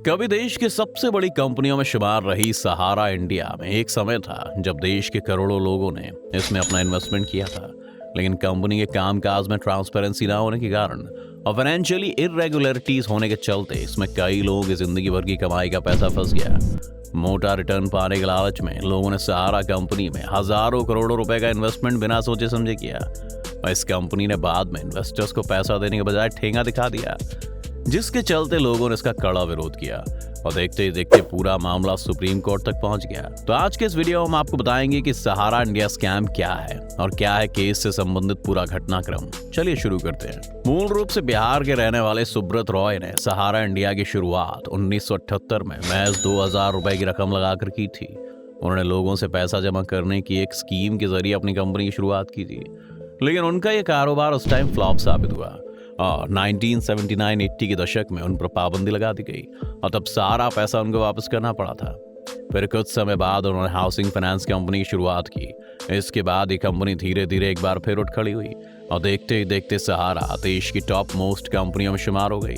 कभी देश की सबसे बड़ी कंपनियों में शुमार रही सहारा इंडिया में एक समय था जब देश के करोड़ों लोगों ने इसमें अपना इन्वेस्टमेंट किया था। लेकिन कंपनी के कामकाज में ट्रांसपेरेंसी ना होने के कारण और फाइनेंशियली इरेगुलरिटीज होने के चलते इसमें कई लोगों की जिंदगी भर की कमाई का पैसा फंस गया। मोटा रिटर्न पाने के लालच में लोगों ने सहारा कंपनी में हजारों करोड़ों रुपए का इन्वेस्टमेंट बिना सोचे समझे किया और इस कंपनी ने बाद में इन्वेस्टर्स को पैसा देने के बजाय ठेंगा दिखा दिया, जिसके चलते लोगों ने इसका कड़ा विरोध किया और देखते ही देखते पूरा मामला सुप्रीम कोर्ट तक पहुंच गया। तो आज के इस वीडियो में हम आपको बताएंगे कि सहारा इंडिया स्कैम क्या है और क्या है केस से संबंधित पूरा घटनाक्रम। चलिए शुरू करते हैं। मूल रूप से बिहार के रहने वाले सुब्रत रॉय ने सहारा इंडिया की शुरुआत 1978 में महज 2000 रुपए की रकम लगाकर की थी। उन्होंने लोगों से पैसा जमा करने की एक स्कीम के जरिए अपनी कंपनी की शुरुआत की थी, लेकिन उनका यह कारोबार उस टाइम फ्लॉप साबित हुआ और 1979-80 के दशक में उन पर पाबंदी लगा दी गई और तब सारा पैसा उनको वापस करना पड़ा था। फिर कुछ समय बाद उन्होंने हाउसिंग फाइनेंस कंपनी की शुरुआत की। इसके बाद ये कंपनी धीरे धीरे एक बार फिर उठ खड़ी हुई और देखते ही देखते सहारा देश की टॉप मोस्ट कंपनियों में शुमार हो गई।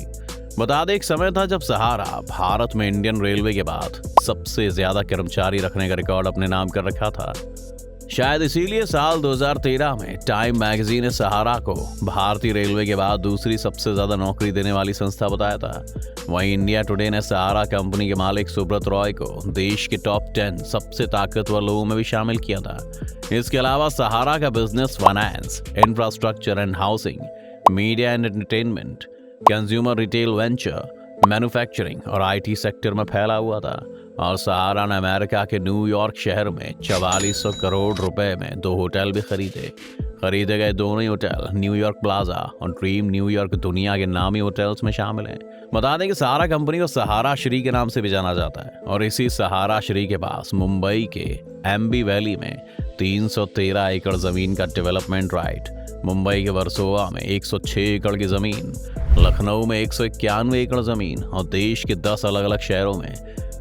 बता दें, एक समय था जब सहारा भारत में इंडियन रेलवे के बाद सबसे ज्यादा कर्मचारी रखने का रिकॉर्ड अपने नाम कर रखा था। शायद इसीलिए साल 2013 में टाइम मैगजीन ने सहारा को भारतीय रेलवे के बाद दूसरी सबसे ज्यादा नौकरी देने वाली संस्था बताया था। वहीं इंडिया टुडे ने सहारा कंपनी के मालिक सुब्रत रॉय को देश के टॉप 10 सबसे ताकतवर लोगों में भी शामिल किया था। इसके अलावा सहारा का business finance, infrastructure and housing, media and entertainment, consumer retail venture, manufacturing और IT सेक्टर में फैला हुआ था और सहारा ने अमेरिका के न्यूयॉर्क शहर में 4400 करोड़ रुपए में 2 होटल भी खरीदे गए। दोनों ही होटल न्यूयॉर्क प्लाजा और ड्रीम न्यूयॉर्क दुनिया के नामी होटल्स में शामिल हैं। बता दें कि सहारा कंपनी को सहारा श्री के नाम से भी जाना जाता है और इसी सहारा श्री के पास मुंबई के एम्बी वैली में 313 एकड़ जमीन का डेवलपमेंट राइट, मुंबई के वर्सोवा में 106 एकड़ की जमीन, लखनऊ में 191 एकड़ जमीन और देश के 10 अलग अलग शहरों में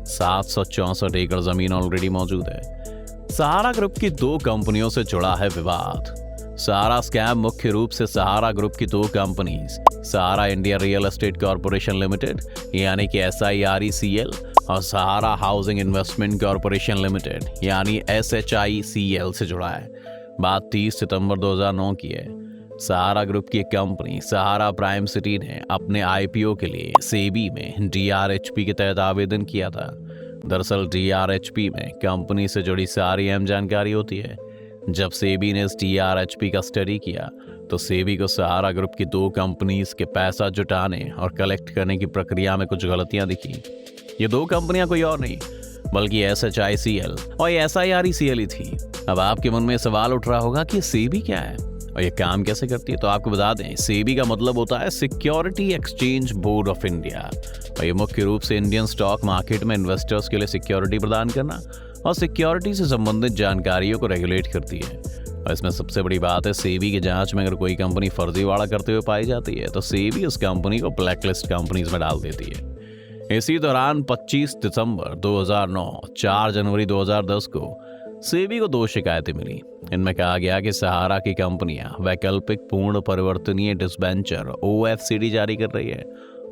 764 एकड़ जमीन ऑलरेडी मौजूद है। सहारा ग्रुप की 2 कंपनियों से जुड़ा है विवाद। सहारा स्कैम मुख्य रूप से सहारा ग्रुप की 2 companies Sahara India real estate corporation limited यानी कि SIRECL और Sahara housing investment corporation limited यानी SHICL से जुड़ा है। बात 30 सितंबर 2009 की है। सहारा ग्रुप की एक कंपनी सहारा प्राइम सिटी ने अपने IPO के लिए सेबी में DRHP के तहत आवेदन किया था। दरअसल DRHP में कंपनी से जुड़ी सारी अहम जानकारी होती है। जब सेबी ने इस DRHP का स्टडी किया तो सेबी को सहारा ग्रुप की 2 कंपनीज के पैसा जुटाने और कलेक्ट करने की प्रक्रिया में कुछ गलतियां दिखी। ये 2 कंपनियां कोई और नहीं बल्कि SHICL और SIRECL ही थी। अब आपके मन में सवाल उठ रहा होगा कि सेबी क्या है और ये काम कैसे करती है। तो आपको बता दें, सेबी का मतलब होता है security exchange board of India और ये मुख्य रूप से इंडियन स्टॉक मार्केट में इन्वेस्टर्स के लिए सिक्योरिटी प्रदान करना और सिक्योरिटी से संबंधित जानकारियों को रेगुलेट करती है। और इसमें सबसे बड़ी बात है, सेबी की जांच में अगर कोई कंपनी फर्जीवाड़ा करते हुए पाई जाती है तो सेबी उस कंपनी को ब्लैकलिस्ट कंपनीज में डाल देती है। इसी दौरान 25 दिसंबर 2009, 4 जनवरी 2010 को सेबी को 2 शिकायतें मिली। इनमें कहा गया कि सहारा की कंपनियां वैकल्पिक पूर्ण परिवर्तनीय डिबेंचर OFCD जारी कर रही है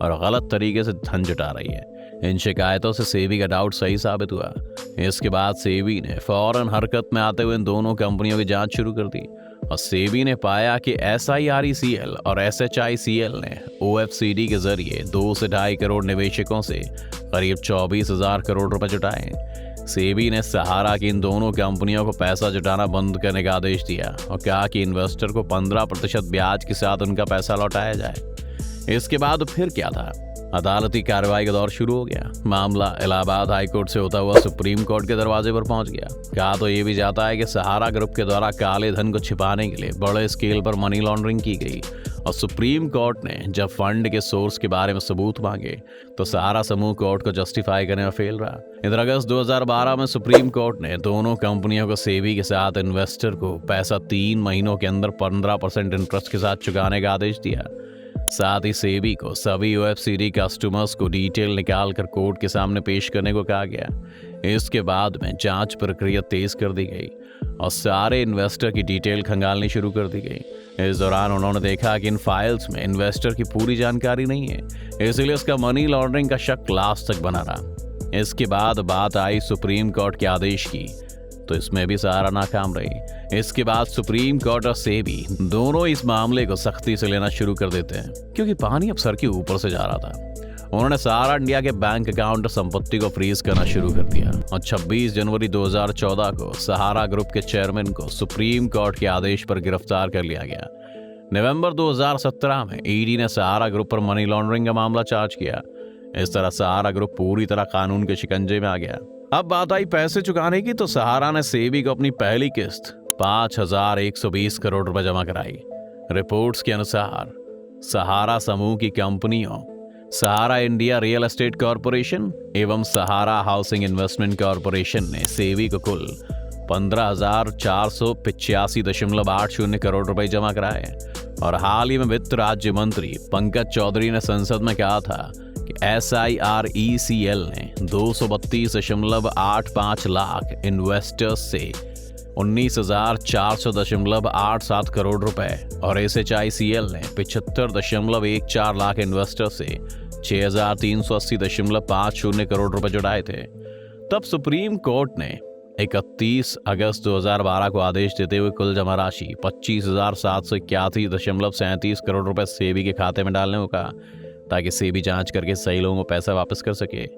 और गलत तरीके से धन जुटा रही है। इन शिकायतों से सेबी का डाउट सही साबित हुआ। इसके बाद सेबी ने फौरन हरकत में आते हुए इन दोनों कंपनियों की जांच शुरू कर दी और सेबी ने पाया कि SIRECL और SHICL ने OFCD के जरिए 2 से 2.5 करोड़ निवेशकों से करीब 24,000 करोड़ रुपए जुटाए। सेबी ने सहारा की इन दोनों कंपनियों को पैसा जुटाना बंद करने का आदेश दिया और कहा कि इन्वेस्टर को 15% ब्याज के साथ उनका पैसा लौटाया जाए। इसके बाद फिर क्या था, अदालती कार्रवाई का दौर शुरू हो गया। मामला इलाहाबाद हाईकोर्ट से होता हुआ सुप्रीम कोर्ट के दरवाजे पर पहुंच गया। कहा तो ये भी जाता है कि सहारा ग्रुप के द्वारा काले धन को छिपाने के लिए बड़े स्केल पर मनी लॉन्ड्रिंग की गई और सुप्रीम कोर्ट ने जब फंड के सोर्स के बारे में सबूत मांगे तो सहारा समूह कोर्ट को जस्टिफाई करने में फेल रहा। इधर अगस्त 2012 में सुप्रीम कोर्ट ने दोनों कंपनियों को सेबी के साथ इन्वेस्टर को पैसा 3 महीनों के अंदर 15% इंटरेस्ट के साथ चुकाने का आदेश दिया। साथ ही सेबी को सभी OFCD कस्टमर्स को डिटेल निकाल कर कोर्ट के सामने पेश करने को कहा गया। इसके बाद में जांच प्रक्रिया तेज कर दी गई और सारे इन्वेस्टर की डिटेल खंगालनी शुरू कर दी गई। इस दौरान उन्होंने देखा कि इन फाइल्स में इन्वेस्टर की पूरी जानकारी नहीं है, इसलिए उसका मनी लॉन्ड्रिंग का शक लास्ट तक बना रहा। इसके बाद बात आई सुप्रीम कोर्ट के आदेश की, तो इसमें भी सहारा नाकाम रही। इसके बाद सुप्रीम कोर्ट और सेबी दोनों इस मामले को सख्ती से लेना शुरू कर देते हैं, क्योंकि पानी अब सर के ऊपर से जा रहा था। उन्होंने सहारा इंडिया के बैंक अकाउंट और संपत्ति को फ्रीज करना शुरू कर दिया और 26 जनवरी 2014 को सहारा ग्रुप के चेयरमैन को सुप्रीम कोर्ट के आदेश पर गिरफ्तार कर लिया गया। नवंबर 2017 में ईडी ने सहारा ग्रुप पर मनी लॉन्ड्रिंग का मामला चार्ज किया। इस तरह सहारा ग्रुप पूरी तरह कानून के शिकंजे में आ गया। अब बात आई पैसे चुकाने की, तो सहारा ने सेबी को अपनी पहली किस्त 5,120 करोड़ रुपए जमा कराई। रिपोर्ट्स के अनुसार सहारा समूह की कंपनियों सहारा इंडिया रियल एस्टेट कॉरपोरेशन एवं सहारा हाउसिंग इन्वेस्टमेंट कॉरपोरेशन ने सेबी को कुल 15,485.80 करोड़ रुपए जमा कराए। और हाल ही में वित्त राज्य मंत्री पंकज चौधरी ने संसद में कहा था कि SIRECL ने 232.85 लाख इन्वेस्टर्स से 19,400.87 करोड़ रुपए और SHICL ने 75.14 लाख इन्वेस्टर से 6,380.50 करोड़ रुपए जुटाए थे। तब सुप्रीम कोर्ट ने 31 अगस्त 2012 को आदेश देते हुए कुल जमा राशि 25,781.37 करोड़ रुपए सेबी के खाते में डालने को कहा, ताकि सेबी जांच करके सही लोगों को पैसा वापस कर सके।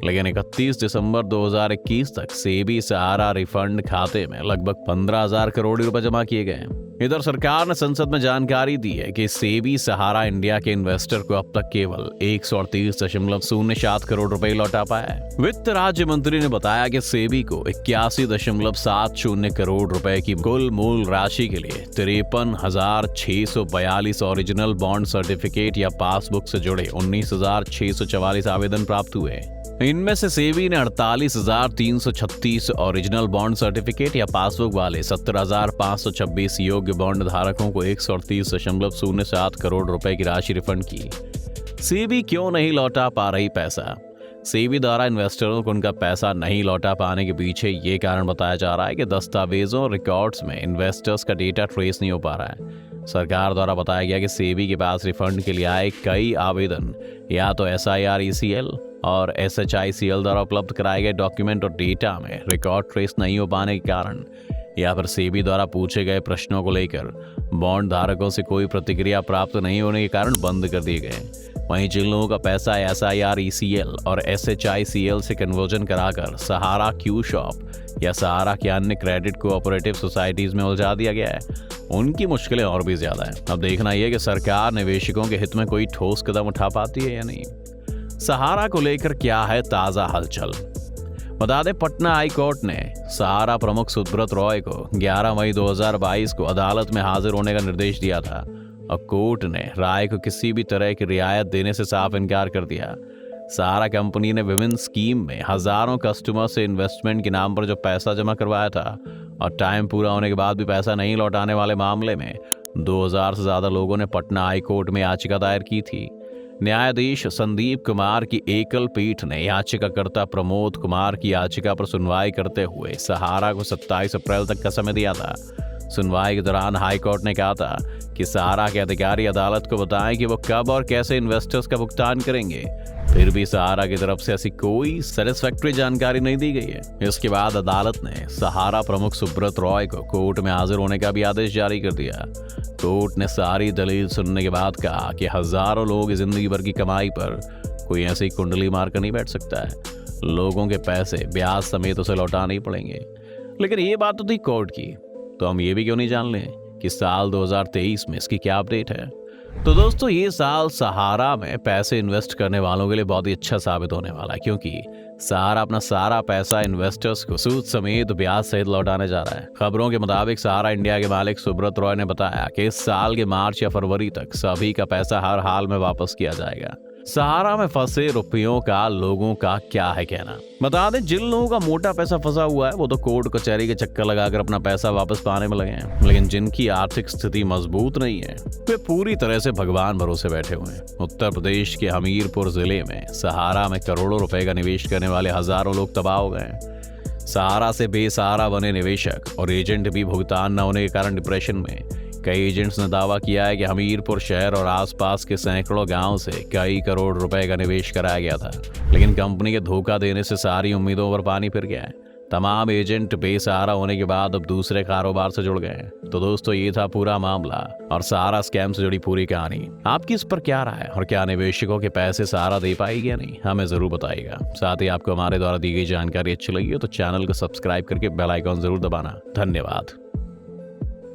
लेकिन 31 दिसंबर 2021 तक सेबी सहारा रिफंड खाते में लगभग 15,000 करोड़ रुपए जमा किए गए। इधर सरकार ने संसद में जानकारी दी है कि सेबी सहारा इंडिया के इन्वेस्टर को अब तक केवल 138.07 करोड़ रुपए लौटा पाया है। वित्त राज्य मंत्री ने बताया कि सेबी को 81.70 करोड़ रुपए की कुल मूल राशि के लिए 53,642 ओरिजिनल बॉन्ड सर्टिफिकेट या पासबुक से जुड़े 19,644 आवेदन प्राप्त हुए। इनमें से सेबी ने 48,336 ओरिजिनल बॉन्ड सर्टिफिकेट या पासबुक वाले 17,526 योग्य बॉन्ड धारकों को 138.07 करोड़ रुपए की राशि रिफंड की। सेबी क्यों नहीं लौटा पा रही पैसा? सेबी द्वारा इन्वेस्टरों को उनका पैसा नहीं लौटा पाने के पीछे ये कारण बताया जा रहा है कि दस्तावेजों रिकॉर्ड्स में इन्वेस्टर्स का डेटा ट्रेस नहीं हो पा रहा है। सरकार द्वारा बताया गया कि सेबी के पास रिफंड के लिए आए कई आवेदन या तो SIRECL और SHICL द्वारा उपलब्ध कराए गए डॉक्यूमेंट और डेटा में रिकॉर्ड ट्रेस नहीं हो पाने के कारण, या फिर सेबी द्वारा पूछे गए प्रश्नों को लेकर बॉन्ड धारकों से कोई प्रतिक्रिया प्राप्त नहीं होने के कारण बंद कर दिए गए। वहीं जिन लोगों का पैसा SIRECL और SHICL से कन्वर्जन कराकर सहारा क्यू शॉप या सहारा के अन्य क्रेडिट कोऑपरेटिव सोसाइटीज में उलझा दिया गया है, उनकी मुश्किलें और भी ज्यादा हैं। अब देखना यह कि सरकार निवेशकों के हित में कोई ठोस कदम उठा पाती है या नहीं। सहारा को लेकर क्या है ताजा हलचल? बता दें, पटना हाई कोर्ट ने सहारा प्रमुख सुब्रत रॉय को 11 मई 2022 को अदालत में हाजिर होने का निर्देश दिया था और कोर्ट ने राय को किसी भी तरह की रियायत देने से साफ इनकार कर दिया। सहारा कंपनी ने विभिन्न स्कीम में हजारों कस्टमर से इन्वेस्टमेंट के नाम पर जो पैसा जमा करवाया था और टाइम पूरा होने के बाद भी पैसा नहीं लौटाने वाले मामले में 2000 से ज्यादा लोगों ने पटना हाई कोर्ट में याचिका दायर की थी। न्यायाधीश संदीप कुमार की एकल पीठ ने याचिकाकर्ता प्रमोद कुमार की याचिका पर सुनवाई करते हुए सहारा को 27 अप्रैल तक का समय दिया था। सुनवाई के दौरान हाई कोर्ट ने कहा था कि सहारा के अधिकारी अदालत को बताएं कि वो कब और कैसे इन्वेस्टर्स का भुगतान करेंगे। फिर भी सहारा की तरफ से ऐसी कोई सैटिस्फैक्टरी जानकारी नहीं दी गई है। इसके बाद अदालत ने सहारा प्रमुख सुब्रत रॉय को कोर्ट में हाजिर होने का भी आदेश जारी कर दिया। कोर्ट ने सारी दलील सुनने के बाद कहा कि हजारों लोग जिंदगी भर की कमाई पर कोई ऐसी कुंडली मारकर नहीं बैठ सकता है। लोगों के पैसे ब्याज समेत उसे लौटाने ही पड़ेंगे। लेकिन ये बात तो थी कोर्ट की, तो हम ये भी क्यों नहीं जान लें कि साल 2023 में इसकी क्या अपडेट है। तो दोस्तों, ये साल सहारा में पैसे इन्वेस्ट करने वालों के लिए बहुत ही अच्छा साबित होने वाला है, क्योंकि सहारा अपना सारा पैसा इन्वेस्टर्स को सूद समेत ब्याज सहित लौटाने जा रहा है। खबरों के मुताबिक सहारा इंडिया के मालिक सुब्रत रॉय ने बताया कि इस साल के मार्च या फरवरी तक सभी का पैसा हर हाल में वापस किया जाएगा। सहारा में फंसे रुपयों का लोगों का क्या है कहना? बता दें, जिन लोगों का मोटा पैसा फंसा हुआ है वो तो कोर्ट कचहरी के चक्कर लगाकर अपना पैसा वापस पाने में लगे हैं, लेकिन जिनकी आर्थिक स्थिति मजबूत नहीं है वे पूरी तरह से भगवान भरोसे बैठे हुए हैं। उत्तर प्रदेश के हमीरपुर जिले में सहारा में करोड़ों रुपए का निवेश करने वाले हजारों लोग तबाह हो गए हैं। सहारा से बेसहारा बने निवेशक और एजेंट भी भुगतान न होने के कारण डिप्रेशन में। कई एजेंट्स ने दावा किया है कि हमीरपुर शहर और आसपास के सैकड़ों गांव से कई करोड़ रुपए का निवेश कराया गया था, लेकिन कंपनी के धोखा देने से सारी उम्मीदों पर पानी फिर गया है। तमाम एजेंट बेसहारा होने के बाद अब दूसरे कारोबार से जुड़ गए हैं। तो दोस्तों, ये था पूरा मामला और सहारा स्कैम से जुड़ी पूरी कहानी। आपकी इस पर क्या राय है और क्या निवेशकों के पैसे सहारा दे पाएगी या नहीं, हमें जरूर बताइएगा। साथ ही आपको हमारे द्वारा दी गई जानकारी अच्छी लगी हो तो चैनल को सब्सक्राइब करके बेल आइकॉन जरूर दबाना। धन्यवाद।